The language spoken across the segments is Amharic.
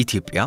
ኢትዮጵያ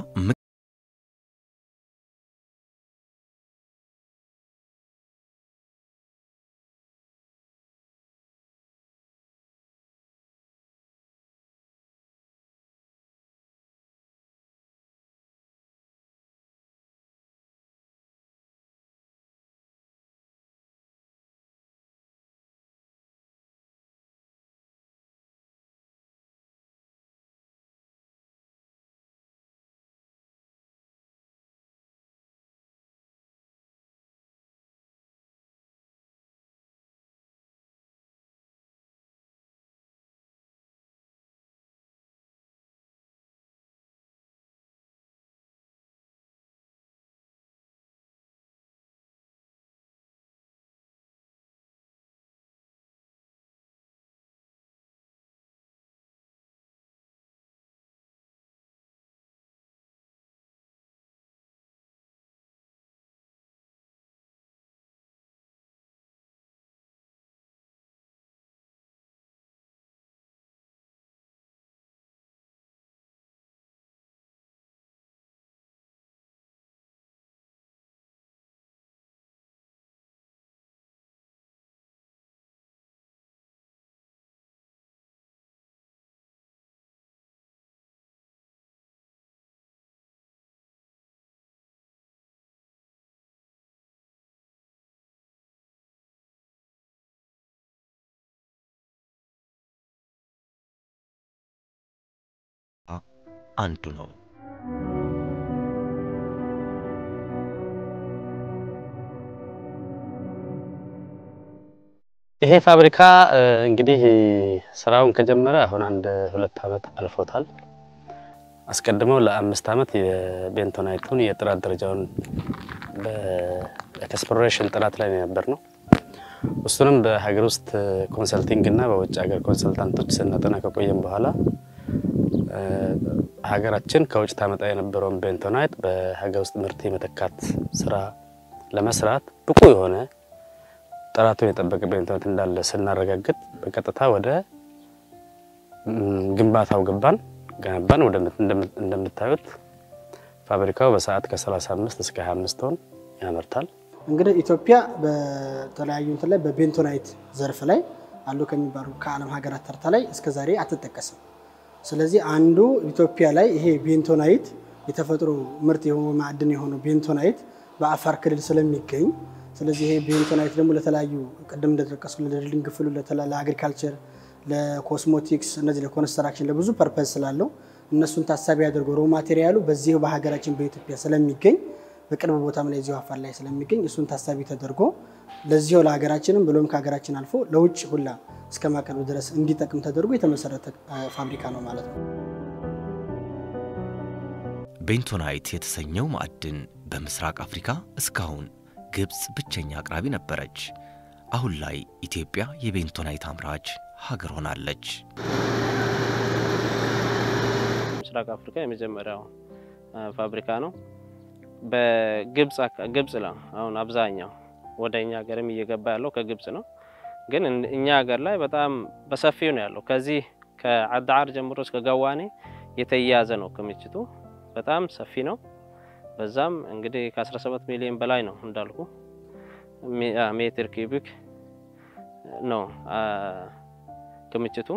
አንዱ ነው። ይሄ ፋብሪካ እንግዲህ ስራውን ከጀመረ አሁን አንድ 2 አመት አልፎታል። አስቀድመው ለ5 አመት የቤንቶናይቱን የጥራት ደረጃውን በኤክስፕሎሬሽን ጥራት ላይ ነበርነው። እሱንም በሀገር ውስጥ ኮንሰልቲንግ እና በውጭ ሀገር ኮንሰልታንቶች ስናጠና ከቆየን በኋላ ሀገራችን ከውጭ ታመጣ የነበረውን ቤንቶናይት በሀገር ውስጥ ምርት የመተካት ስራ ለመስራት ብቁ የሆነ ጥራቱን የጠበቀ ቤንቶናይት እንዳለ ስናረጋግጥ በቀጥታ ወደ ግንባታው ገነባን። ወደ እንደምታዩት ፋብሪካው በሰዓት ከ35 እስከ 25 ቶን ያመርታል። እንግዲህ ኢትዮጵያ በተለያዩ እንትን ላይ በቤንቶናይት ዘርፍ ላይ አሉ ከሚባሉ ከዓለም ሀገራት ተርታ ላይ እስከዛሬ አትጠቀስም። ስለዚህ አንዱ ኢትዮጵያ ላይ ይሄ ቤንቶናይት የተፈጥሮ ምርት የሆነ ማዕድን የሆነ ቤንቶናይት በአፋር ክልል ስለሚገኝ ስለዚህ ይሄ ቤንቶናይት ደግሞ ለተለያዩ ቀደም እንደተጠቀስኩ ለድሪሊንግ ፍሉ ለአግሪካልቸር ለኮስሞቲክስ እነዚህ ለኮንስትራክሽን ለብዙ ፐርፐዝ ስላለው እነሱን ታሳቢ ያደርጉ ሮ ማቴሪያሉ በዚህ በሀገራችን በኢትዮጵያ ስለሚገኝ በቅርብ ቦታም ላይ እዚሁ አፋር ላይ ስለሚገኝ እሱን ታሳቢ ተደርጎ ለዚሁ ለሀገራችንም ብሎም ከሀገራችን አልፎ ለውጭ ሁላ እስከማቀርብ ድረስ እንዲጠቅም ተደርጎ የተመሰረተ ፋብሪካ ነው ማለት ነው። ቤንቶናይት የተሰኘው ማዕድን በምስራቅ አፍሪካ እስካሁን ግብጽ ብቸኛ አቅራቢ ነበረች። አሁን ላይ ኢትዮጵያ የቤንቶናይት አምራች ሀገር ሆናለች። ምስራቅ አፍሪካ የመጀመሪያው ፋብሪካ ነው። በግብጽ ላይ አሁን አብዛኛው ወደኛ ሀገርም እየገባ ያለው ከግብጽ ነው። ግን እኛ ሀገር ላይ በጣም በሰፊው ነው ያለው። ከዚህ ከአዳር ጀምሮ እስከ ገዋኔ የተያያዘ ነው ክምችቱ በጣም ሰፊ ነው። በዛም እንግዲህ ከ17 ሚሊዮን በላይ ነው እንዳልኩ ሜትር ኪዩቢክ ነው ክምችቱ።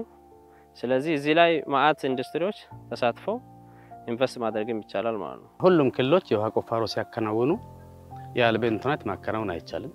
ስለዚህ እዚህ ላይ ማአት ኢንዱስትሪዎች ተሳትፈው ኢንቨስት ማድረግም ይቻላል ማለት ነው። ሁሉም ክልሎች የውሃ ቁፋሮ ሲያከናውኑ ያለ ቤንቶናይት ማከናወን አይቻልም።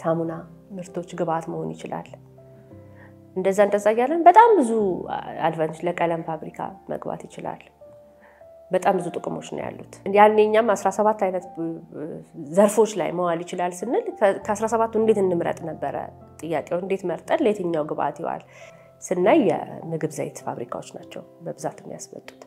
ለሳሙና ምርቶች ግብአት መሆን ይችላል እንደዛ ያለን በጣም ብዙ አድቫንቴጅ ለቀለም ፋብሪካ መግባት ይችላል በጣም ብዙ ጥቅሞች ነው ያሉት ያንኛም 17 አይነት ዘርፎች ላይ መዋል ይችላል ስንል ከ17ቱ እንዴት እንምረጥ ነበር ጥያቄው እንዴት መርጠን ለየትኛው ግብአት ይዋል ስናይ የምግብ ዘይት ፋብሪካዎች ናቸው በብዛት የሚያስመጡት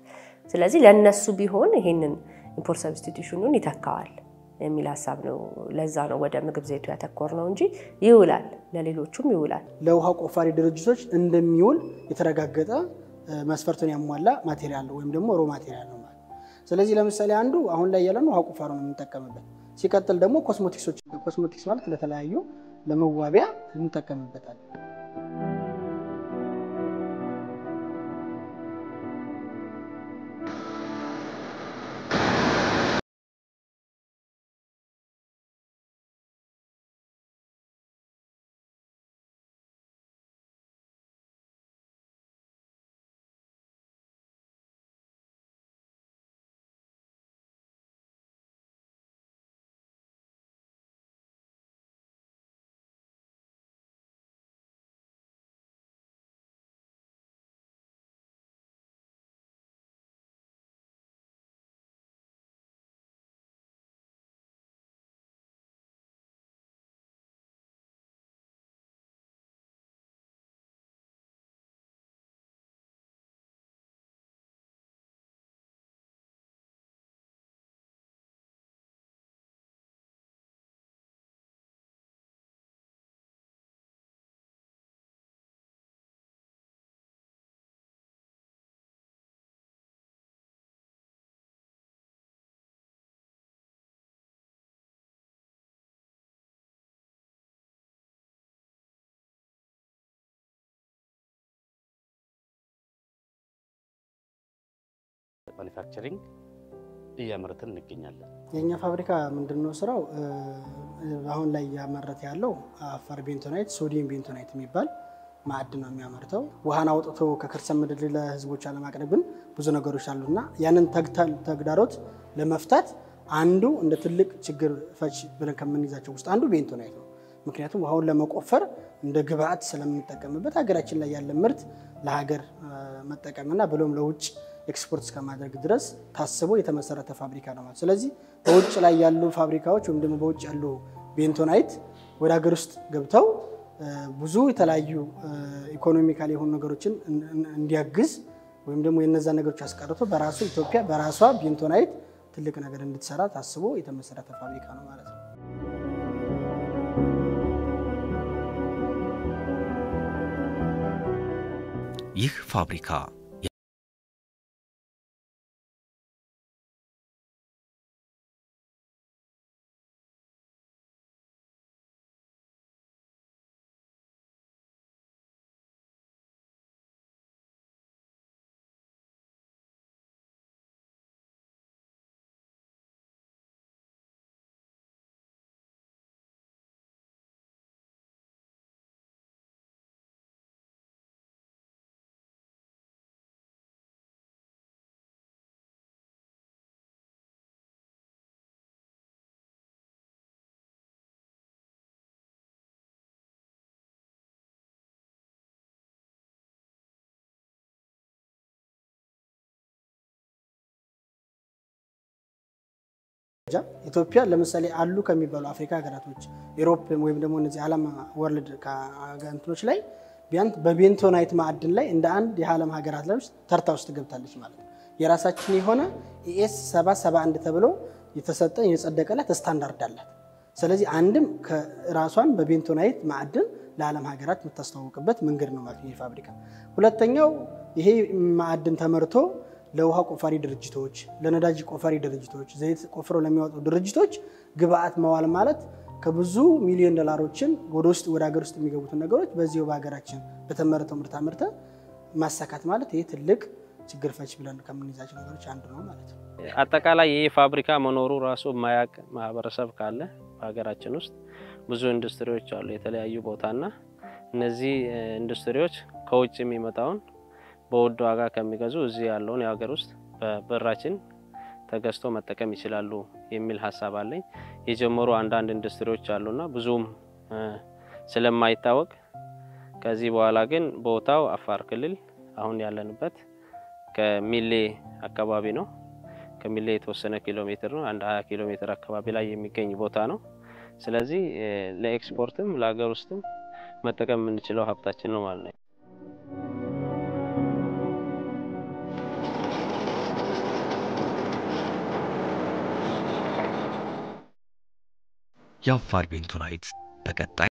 ስለዚህ ለነሱ ቢሆን ይሄንን ኢምፖርት ሰብስቲቲዩሽኑን ይተካዋል የሚል ሐሳብ ነው ለዛ ነው ወደ ምግብ ዘይቱ ያተኮር ነው እንጂ ይውላል ለሌሎቹም ይውላል ለውሃ ቆፋሪ ድርጅቶች እንደሚውል የተረጋገጠ መስፈርቱን ያሟላ ማቴሪያል ወይም ደግሞ ሮ ማቴሪያል ነው ማለት ስለዚህ ለምሳሌ አንዱ አሁን ላይ ያለው ውሃ ቆፋሪ ነው የምንጠቀምበት ሲቀጥል ደግሞ ኮስሞቲክስ ማለት ለተለያዩ ለመዋቢያ እንጠቀምበታለን ማኑፋክቸሪንግ እያመረትን እንገኛለን የኛ ፋብሪካ ምንድነው ስራው አሁን ላይ ያመረተ ያለው አፋር ቤንቶናይት ሶዲየም ቤንቶናይት የሚባል ማዕድን ነው የሚያመርተው ውሃን አውጥቶ ከከርሰ ምድር ለህዝቦች አለማቅረብን ብዙ ነገሮች አሉና ያንን ተግዳሮት ለመፍታት አንዱ እንደ ትልቅ ችግር ፈች ብለን ከመንይዛቸው ውስጥ አንዱ ቤንቶናይት ነው ምክንያቱም ውሃውን ለመቆፈር እንደ ግብአት ስለምንጠቀምበት ሀገራችን ላይ ያለ ምርት ለሀገር መጠቀምና ብሎም ለውጭ ኤክስፖርት እስከማድረግ ድረስ ታስቦ የተመሰረተ ፋብሪካ ነው ማለት ስለዚህ በውጭ ላይ ያሉ ፋብሪካዎች ወይም ደግሞ በውጭ ያሉ ቤንቶናይት ወደ ሀገር ውስጥ ገብተው ብዙ የተለያዩ ኢኮኖሚካሊ የሆኑ ነገሮችን እንዲያግዝ ወይም ደግሞ የነዛ ነገሮች አስቀርቶ በራሱ ኢትዮጵያ በራሷ ቤንቶናይት ትልቅ ነገር እንድትሰራ ታስቦ የተመሰረተ ፋብሪካ ነው ማለት ነው ይህ ፋብሪካ ኢትዮጵያ ለምሳሌ አሉ ከሚባሉ አፍሪካ ሀገራቶች ዩሮፕ ወይም ደግሞ እነዚህ ዓለም ወርልድ ካንትኖች ላይ ቢያንስ በቤንቶናይት ማዕድን ላይ እንደ አንድ የዓለም ሀገራት ላይ ተርታ ውስጥ ገብታለች ማለት ነው የራሳችን የሆነ ኢኤስ 771 ተብሎ የተሰጠ የጸደቀለት ስታንዳርድ አላት ስለዚህ አንድም ከራሷን በቤንቶናይት ማዕድን ለዓለም ሀገራት የምታስተዋውቅበት መንገድ ነው ማለት ነው ፋብሪካ ሁለተኛው ይሄ ማዕድን ተመርቶ ለውሃ ቆፋሪ ድርጅቶች ለነዳጅ ቆፋሪ ድርጅቶች ዘይት ቆፍረው ለሚያወጡ ድርጅቶች ግብአት መዋል ማለት ከብዙ ሚሊዮን ዶላሮችን ወደ ሀገር ውስጥ የሚገቡት ነገሮች በዚሁ በሀገራችን በተመረተው ምርት ማሳካት ማለት ይሄ ትልቅ ችግር ፈች ብለን ከመንይዛቸው ነገሮች አንዱ ነው ማለት ነው አጠቃላይ ይሄ ፋብሪካ መኖሩ ራሱ ማያቅ ማህበረሰብ ካለ በሀገራችን ውስጥ ብዙ ኢንዱስትሪዎች አሉ የተለያዩ ቦታና እነዚህ ኢንዱስትሪዎች ከውጭ የሚመጣውን በውድ ዋጋ ከሚገዙ እዚህ ያለውን የሀገር ውስጥ በብራችን ተገዝቶ መጠቀም ይችላሉ የሚል ሐሳብ አለኝ የጀመሩ አንዳንድ ኢንዱስትሪዎች አሉና ብዙም ስለማይታወቅ ከዚህ በኋላ ግን ቦታው አፋር ክልል አሁን ያለንበት ከሚሌ አካባቢ ነው። ከሚሌ የተወሰነ ኪሎ ሜትር ነው፣ አንድ 20 ኪሎ ሜትር አካባቢ ላይ የሚገኝ ቦታ ነው። ስለዚህ ለኤክስፖርትም ለሀገር ውስጥም መጠቀም የምንችለው ሀብታችን ነው ማለት ነው። የአፋር ቤንቶናይት በቀጣይ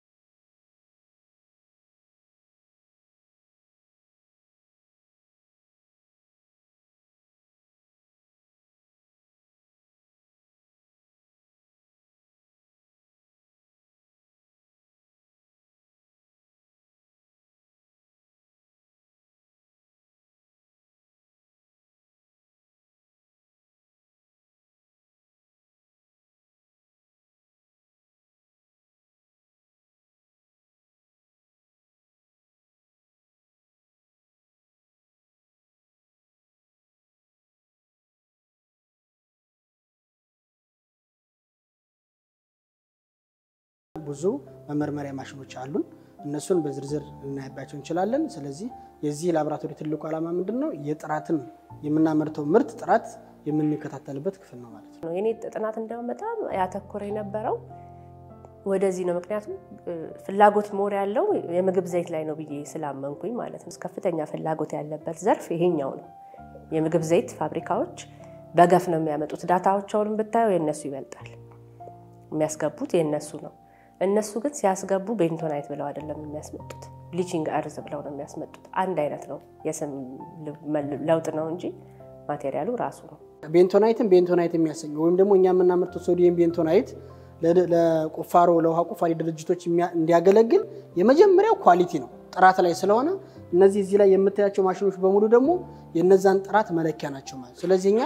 ብዙ መመርመሪያ ማሽኖች አሉን። እነሱን በዝርዝር ልናይባቸው እንችላለን። ስለዚህ የዚህ ላብራቶሪ ትልቁ ዓላማ ምንድነው? የጥራትን የምናመርተው ምርት ጥራት የምንከታተልበት ክፍል ነው ማለት ነው። የኔ ጥናት እንደውም በጣም ያተኮረ የነበረው ወደዚህ ነው። ምክንያቱም ፍላጎት ሞር ያለው የምግብ ዘይት ላይ ነው ብዬ ስላመንኩኝ ማለት ነው። ከፍተኛ ፍላጎት ያለበት ዘርፍ ይሄኛው ነው። የምግብ ዘይት ፋብሪካዎች በገፍ ነው የሚያመጡት። ዳታዎቻቸውን ብታዩ የነሱ ይበልጣል። የሚያስገቡት የነሱ ነው። እነሱ ግን ሲያስገቡ ቤንቶናይት ብለው አይደለም የሚያስመጡት፣ ብሊቺንግ አርዝ ብለው ነው የሚያስመጡት። አንድ አይነት ነው፣ የስም ለውጥ ነው እንጂ ማቴሪያሉ ራሱ ነው። ቤንቶናይት የሚያሰኘው ወይም ደግሞ እኛ የምናመርተው ሶዲየም ቤንቶናይት ለቁፋሮ ለውሃ ቁፋሪ ድርጅቶች እንዲያገለግል የመጀመሪያው ኳሊቲ ነው፣ ጥራት ላይ ስለሆነ እነዚህ እዚህ ላይ የምታያቸው ማሽኖች በሙሉ ደግሞ የነዛን ጥራት መለኪያ ናቸው ማለት። ስለዚህ እኛ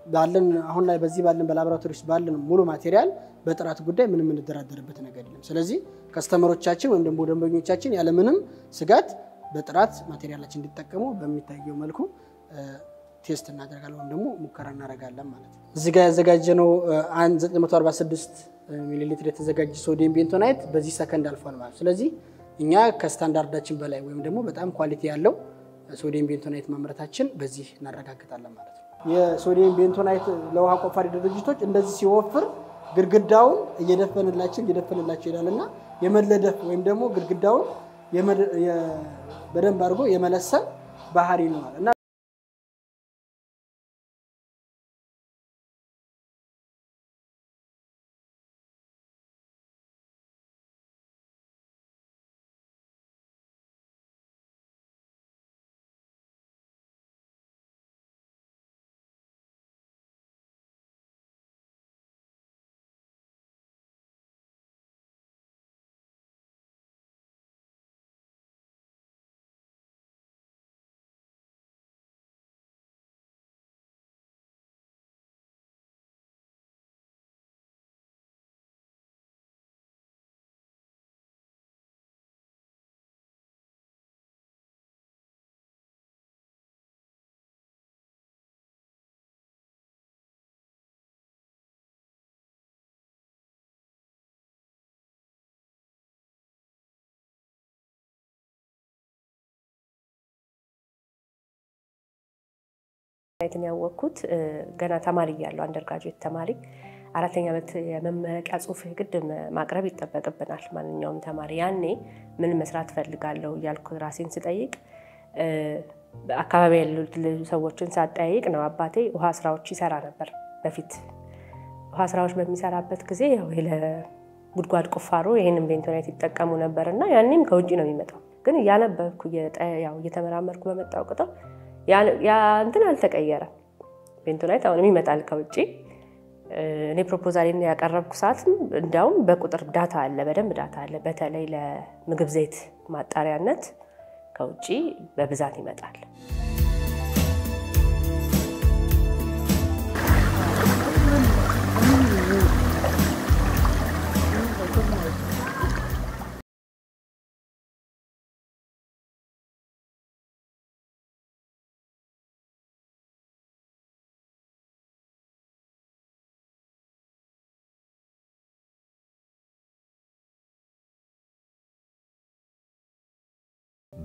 ባለን አሁን ላይ በዚህ ባለን በላቦራቶሪስ ባለን ሙሉ ማቴሪያል በጥራት ጉዳይ ምንም እንደራደረበት ነገር የለም። ስለዚህ ከስተመሮቻችን ወይም ደግሞ ደንበኞቻችን ያለ ምንም ስጋት በጥራት ማቴሪያላችን እንዲጠቀሙ በሚታየው መልኩ ቴስት እናደርጋለን ወይም ደግሞ ሙከራ እናደርጋለን ማለት ነው። እዚህ ጋር ያዘጋጀነው 946 ሚሊ ሊትር የተዘጋጀ ሶዲየም ቤንቶናይት በዚህ ሰከንድ አልፏል ማለት። ስለዚህ እኛ ከስታንዳርዳችን በላይ ወይም ደግሞ በጣም ኳሊቲ ያለው ሶዲየም ቤንቶናይት ማምረታችን በዚህ እናረጋግጣለን ማለት ነው። የሶዲየም ቤንቶናይት ለውሃ ቆፋሪ ድርጅቶች እንደዚህ ሲወፍር ግድግዳውን እየደፈነላቸው ይላልና የመለደፍ ወይም ደግሞ ግድግዳውን በደንብ አድርጎ የመለሰን ባህሪ ነው ማለት። አይተን ያወቅኩት ገና ተማሪ ያለው አንደርግራጁዌት ተማሪ አራተኛ ዓመት የመመረቂያ ጽሁፍ ግድ ማቅረብ ይተበቀብናል ማንኛውም ተማሪ። ያኔ ምን መስራት ፈልጋለሁ ያልኩ ራሴን ስጠይቅ አካባቢ ያሉ ሰዎችን ሳጠያይቅ ነው። አባቴ ውሃ ስራዎች ይሰራ ነበር በፊት። ውሃ ስራዎች በሚሰራበት ጊዜ ያው ጉድጓድ ቁፋሮ ይሄንን ቤንቶናይት ይጠቀሙ ነበርና ያኔም ከውጪ ነው የሚመጣው። ግን ያነበብኩ ያው እየተመራመርኩ በመጣው ቁጥር ያ እንትን አልተቀየረም። ቤንቶናይት አሁንም ይመጣል ከውጪ። እኔ ፕሮፖዛሌን ያቀረብኩ ሰዓት እንዳውም በቁጥር ዳታ አለ፣ በደንብ ዳታ አለ። በተለይ ለምግብ ዘይት ማጣሪያነት ከውጪ በብዛት ይመጣል።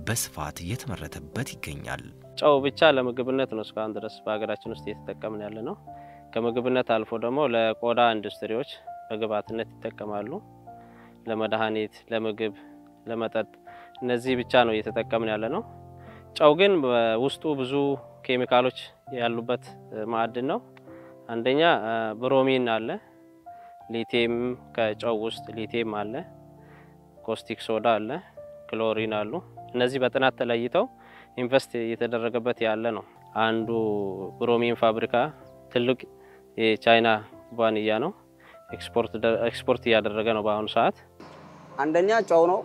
በስፋት እየተመረተበት ይገኛል። ጨው ብቻ ለምግብነት ነው እስካሁን ድረስ በሀገራችን ውስጥ እየተጠቀምን ያለ ነው። ከምግብነት አልፎ ደግሞ ለቆዳ ኢንዱስትሪዎች በግብዓትነት ይጠቀማሉ። ለመድኃኒት፣ ለምግብ፣ ለመጠጥ እነዚህ ብቻ ነው እየተጠቀምን ያለ ነው። ጨው ግን በውስጡ ብዙ ኬሚካሎች ያሉበት ማዕድን ነው። አንደኛ ብሮሚን አለ፣ ሊቲየም ከጨው ውስጥ ሊቲየም አለ፣ ኮስቲክ ሶዳ አለ፣ ክሎሪን አሉ። እነዚህ በጥናት ተለይተው ኢንቨስት እየተደረገበት ያለ ነው። አንዱ ብሮሚን ፋብሪካ ትልቅ የቻይና ኩባንያ ነው። ኤክስፖርት እያደረገ ነው በአሁኑ ሰዓት። አንደኛ ጨው ነው።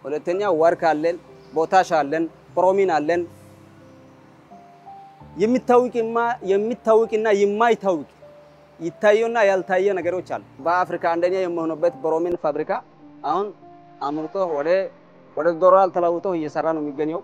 ሁለተኛ ወርክ አለን፣ ፖታሽ አለን፣ ብሮሚን አለን። የሚታወቅና የማይታወቅ ይታየውና ያልታየ ነገሮች አሉ። በአፍሪካ አንደኛ የሚሆንበት ብሮሚን ፋብሪካ አሁን አምርቶ ወደ ዶላር ተለውጦ እየሰራ ነው የሚገኘው።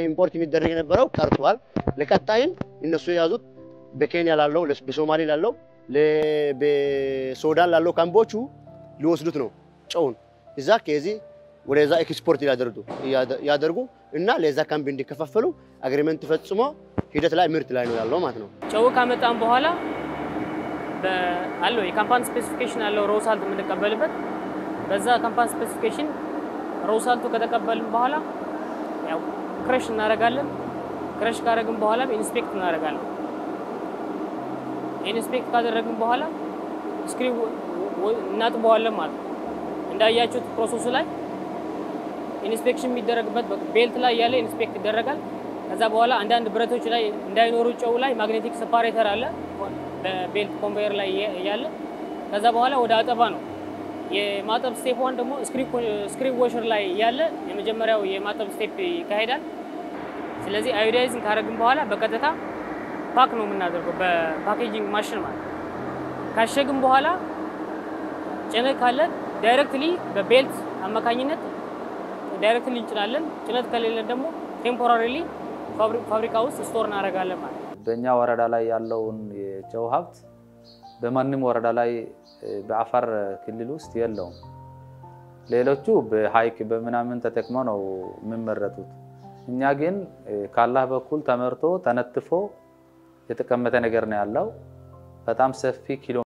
ኢምፖርት የሚደረግ የነበረው ቀርቷል። ለቀጣይም እነሱ የያዙት በኬንያ ላለው በሶማሌ ላለው በሱዳን ላለው ካምቦቹ ሊወስዱት ነው ጨውን እዛ ከዚህ ወደዛ ኤክስፖርት ያደርጉ እና ለዛ ካምፕ እንዲከፋፈሉ አግሪመንት ፈጽሞ ሂደት ላይ ምርት ላይ ነው ያለው ማለት ነው። ጨው ካመጣን በኋላ አለው የካምፓኒ ስፔሲፊኬሽን አለው ሮሳልት የምንቀበልበት በዛ ካምፓኒ ስፔሲፊኬሽን ሮሳልቱ ከተቀበልን በኋላ ያው ክረሽ እናደርጋለን። ክረሽ ካደረግን በኋላ ኢንስፔክት እናደርጋለን። ኢንስፔክት ካደረግን በኋላ ስክሪው እናጥበዋለን ማለት ነው። እንዳያችሁት ፕሮሰሱ ላይ ኢንስፔክሽን የሚደረግበት ቤልት ላይ ያለ ኢንስፔክት ይደረጋል። ከዛ በኋላ አንዳንድ ብረቶች ላይ እንዳይኖሩ ጨው ላይ ማግኔቲክ ሴፓሬተር አለ በቤልት ኮንቬየር ላይ ያለ። ከዛ በኋላ ወደ አጠባ ነው። የማጠብ ስቴፕ 1 ደግሞ ስክሪን ዋሸር ላይ ያለ የመጀመሪያው የማጠብ ስቴፕ ይካሄዳል። ስለዚህ አዮዳይዚንግ ካደረግን በኋላ በቀጥታ ፓክ ነው የምናደርገው በፓኬጂንግ ማሽን ማለት ነው። ካሸግን በኋላ ጭነት ካለ ዳይሬክትሊ በቤልት አማካኝነት ዳይሬክትሊ እንጭናለን። ጭነት ከሌለ ደግሞ ቴምፖራሪሊ ፋብሪካ ውስጥ ስቶር እናደርጋለን ማለት ነው። በእኛ ወረዳ ላይ ያለውን የጨው ሀብት በማንም ወረዳ ላይ በአፋር ክልል ውስጥ የለውም። ሌሎቹ በሃይክ በምናምን ተጠቅመው ነው የሚመረቱት። እኛ ግን ካላህ በኩል ተመርቶ ተነጥፎ የተቀመጠ ነገር ነው ያለው። በጣም ሰፊ ኪሎ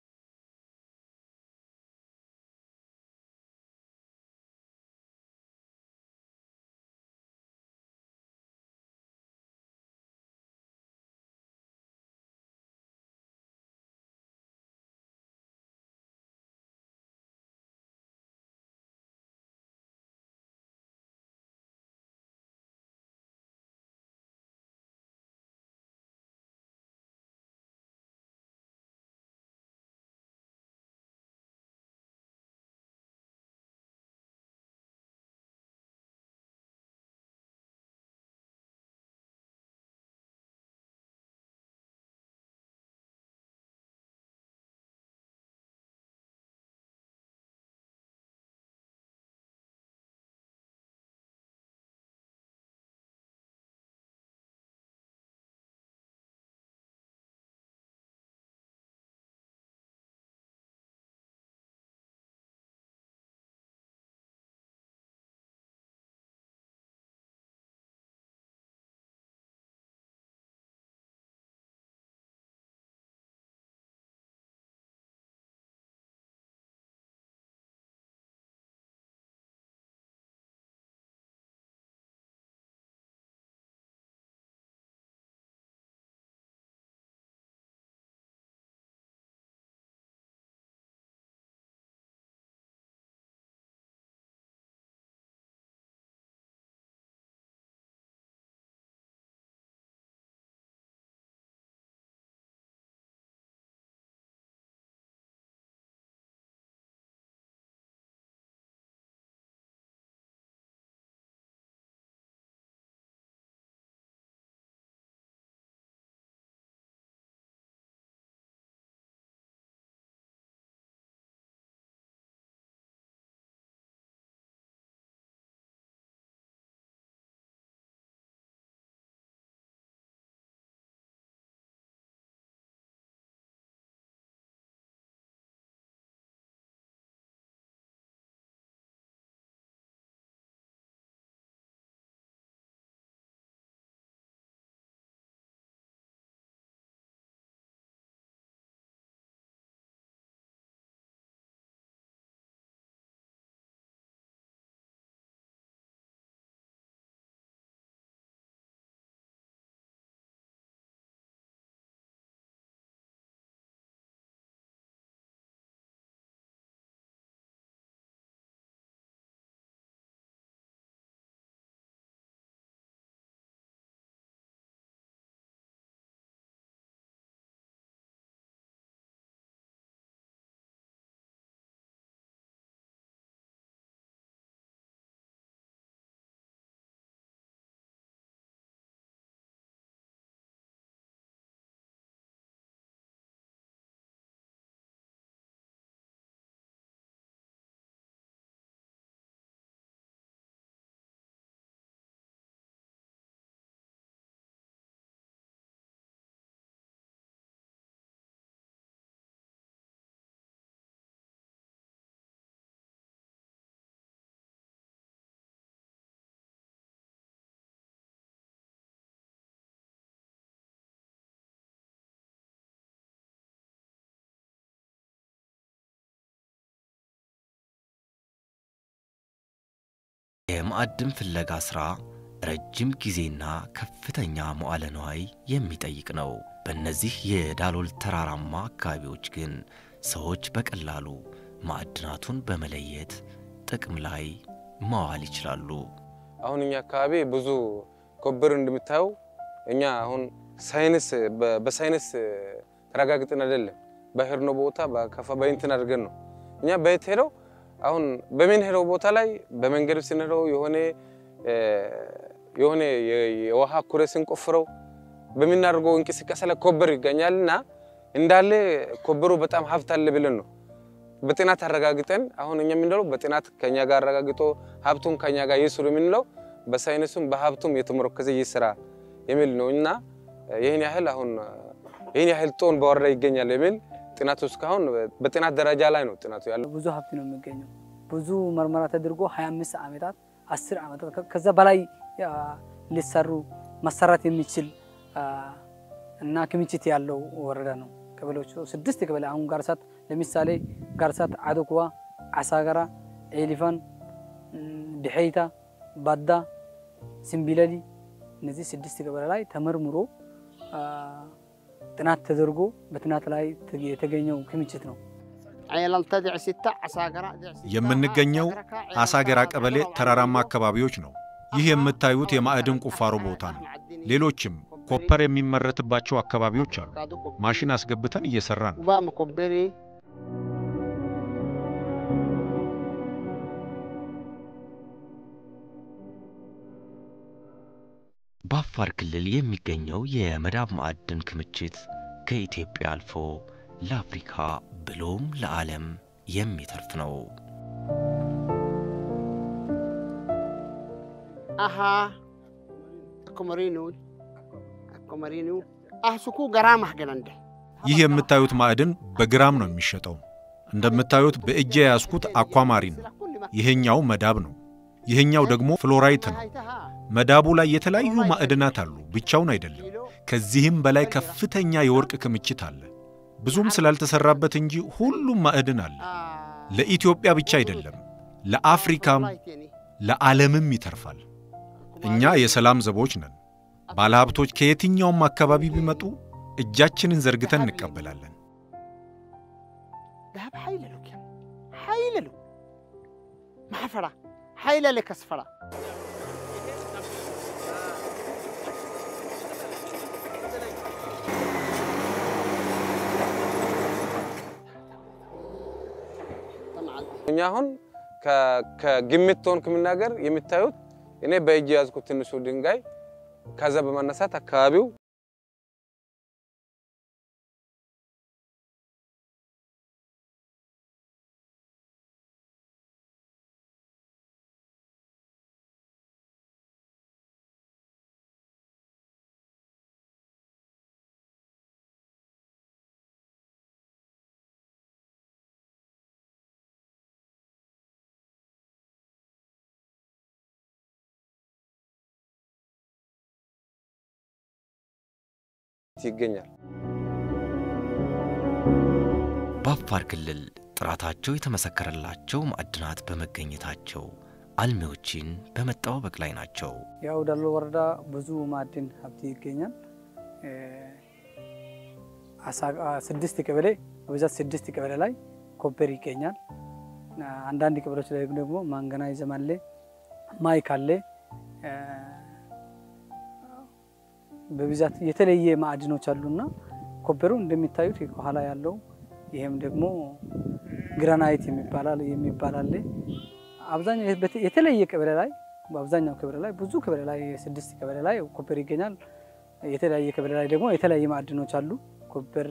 የማዕድን ፍለጋ ሥራ ረጅም ጊዜና ከፍተኛ መዋዕለ ንዋይ የሚጠይቅ ነው። በእነዚህ የዳሎል ተራራማ አካባቢዎች ግን ሰዎች በቀላሉ ማዕድናቱን በመለየት ጥቅም ላይ ማዋል ይችላሉ። አሁን እኛ አካባቢ ብዙ ኮበር እንደምታዩ እኛ አሁን በሳይንስ ተረጋግጠን አይደለም በሄድነው ቦታ በከፋ በእንትን አድርገን ነው እኛ በየት ሄደው አሁን በምን ሄደው ቦታ ላይ በመንገድ ስንሄደው የሆነ የውሃ ኩሬ ስንቆፍረው በሚናደርገው እንቅስቃሴ ላይ ኮበር ይገኛልና እንዳለ ኮበሩ በጣም ሀብት አለ ብለን ነው በጥናት አረጋግጠን አሁን እኛ የምንለው በጥናት ከኛ ጋር አረጋግጦ ሀብቱን ከኛ ጋር ይስሩ የምንለው በሳይንሱም በሀብቱም የተመረኮዘ ይስራ የሚል ነውና ይሄን ያህል ጦን በወረዳ ይገኛል የሚል ጥናቱ እስካሁን በጥናት ደረጃ ላይ ነው ጥናቱ ያለው። ብዙ ሀብት ነው የሚገኘው። ብዙ ምርመራ ተደርጎ 25 ዓመታት 10 ዓመታት ከዛ በላይ ሊሰሩ መሰራት የሚችል እና ክምችት ያለው ወረዳ ነው። ቀበሌዎች 6 ቀበሌ አሁን ጋርሳት ለምሳሌ ጋርሳት አዶኩዋ አሳገራ ኤሊፋን ድሄይታ ባዳ ሲምቢለሊ እነዚህ 6 ቀበሌ ላይ ተመርምሮ ጥናት ተደርጎ በጥናት ላይ የተገኘው ክምችት ነው። የምንገኘው አሳገራ ቀበሌ ተራራማ አካባቢዎች ነው። ይህ የምታዩት የማዕድን ቁፋሮ ቦታ ነው። ሌሎችም ኮፐር የሚመረትባቸው አካባቢዎች አሉ። ማሽን አስገብተን እየሰራን ነው። በአፋር ክልል የሚገኘው የመዳብ ማዕድን ክምችት ከኢትዮጵያ አልፎ ለአፍሪካ ብሎም ለዓለም የሚተርፍ ነው። ይህ የምታዩት ማዕድን በግራም ነው የሚሸጠው። እንደምታዩት በእጄ ያስኩት አኳማሪን ነው። ይሄኛው መዳብ ነው። ይሄኛው ደግሞ ፍሎራይት ነው። መዳቡ ላይ የተለያዩ ማዕድናት አሉ፣ ብቻውን አይደለም። ከዚህም በላይ ከፍተኛ የወርቅ ክምችት አለ። ብዙም ስላልተሰራበት እንጂ ሁሉም ማዕድን አለ። ለኢትዮጵያ ብቻ አይደለም፣ ለአፍሪካም ለዓለምም ይተርፋል። እኛ የሰላም ዘቦች ነን። ባለሀብቶች ከየትኛውም አካባቢ ቢመጡ እጃችንን ዘርግተን እንቀበላለን። ذهب حيللو محفرة حيلل كسفرة እኛ አሁን ከግምቶን ከመናገር የሚታዩት እኔ በእጅ ያዝኩት ትንሹ ድንጋይ ከዛ በመነሳት አካባቢው ይገኛል። በአፋር ክልል ጥራታቸው የተመሰከረላቸው ማዕድናት በመገኘታቸው አልሚዎችን በመጠባበቅ ላይ ናቸው። ያው ዳሎል ወረዳ ብዙ ማዕድን ሀብት ይገኛል። 6 ቀበሌ በብዛት 6 ቀበሌ ላይ ኮፐር ይገኛል። አንዳንድ ቀበሌዎች ላይ ደግሞ ማንጋናይዝም አለ፣ ማይክ አለ። በብዛት የተለየ ማዕድኖች አሉና ኮፐሩ እንደሚታዩት ከኋላ ያለው ይሄም ደግሞ ግራናይት የሚባል አለ። አብዛኛው የተለየ ቀበሌ ላይ በአብዛኛው ቀበሌ ላይ ብዙ ቀበሌ ላይ 6 ቀበሌ ላይ ኮፐር ይገኛል። የተለያየ ቀበሌ ላይ ደግሞ የተለያየ ማዕድኖች አሉ። ኮፐር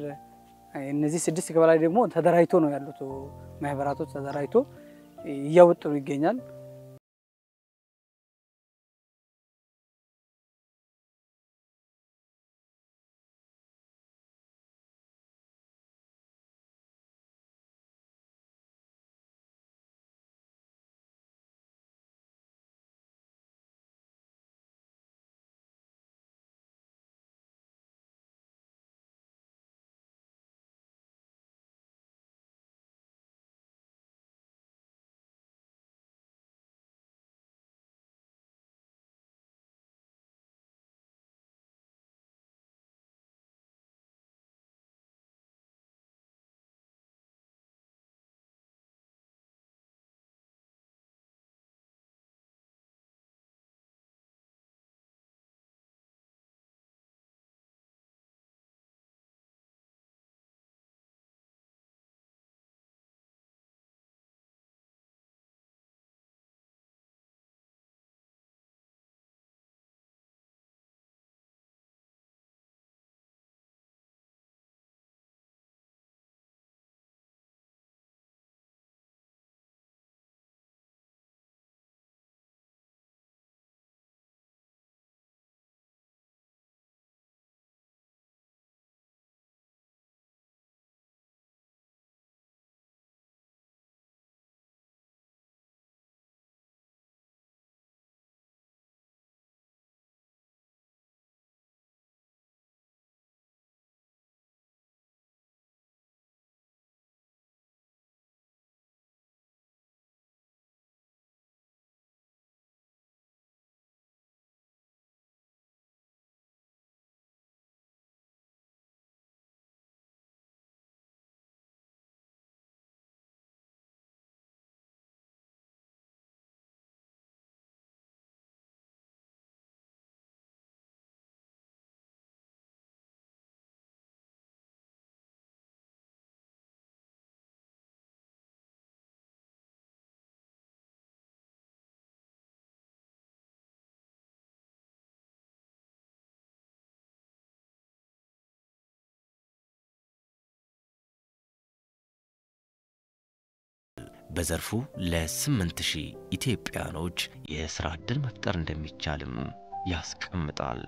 እነዚህ 6 ቀበሌ ላይ ደግሞ ተደራጅቶ ነው ያሉት ማህበራቶች ተደራጅቶ እያወጡ ይገኛል። በዘርፉ ለ8000 ኢትዮጵያኖች የሥራ ዕድል መፍጠር እንደሚቻልም ያስቀምጣል።